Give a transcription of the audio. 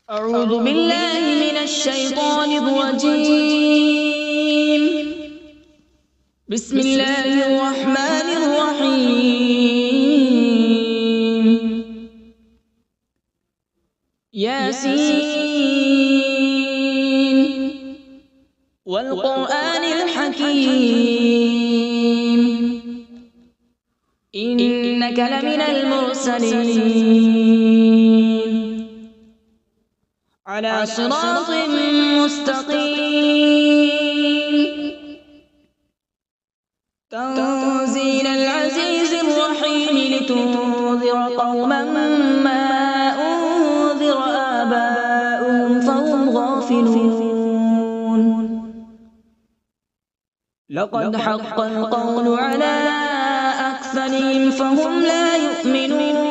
أعوذ بالله من الشيطان الرجيم. بسم الله الرحمن الرحيم. ياسين والقرآن الحكيم إنك لمن المرسلين على صراط مستقيم. تنزيل العزيز الرحيم لتنذر قوما ما أنذر آباؤهم فهم غافلون. لقد حق القول على أكثرهم فهم لا يؤمنون.